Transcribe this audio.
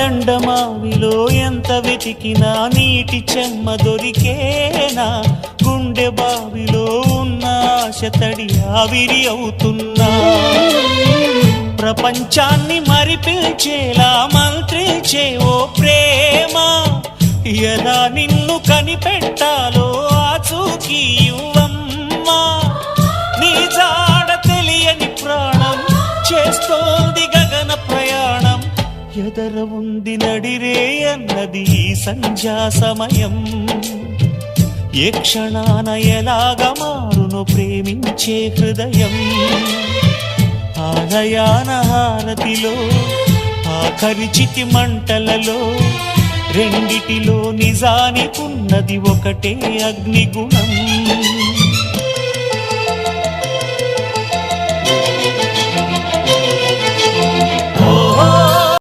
ఎండమావిలో ఎంత వెతికినా నీటి చెమ్మ దొరికేనా, గుండె బావిలో ఉన్న ఆశ తడి ఆవిరి అవుతున్నా, ప్రపంచాన్ని మరిపించేలా మంత్రించే ఓ ప్రేమ, ఎలా నిన్ను కనిపెట్టాలో ఆచూకీ ఇవ్వమ్మా, నీ జాడ తెలియని ప్రాణం చేస్తోంది గగన ప్రయాణం, ఎదర ఉంది నడిరే అన్నది ఈ సంధ్యా సమయం, ఏ క్షణాన ఎలాగ మారును ప్రేమించే హృదయం, ఆలయాన హారతిలో ఆఖరి చితి మంటలలో రెండిటిలో నిజానికున్నది ఒకటే అగ్నిగుణం.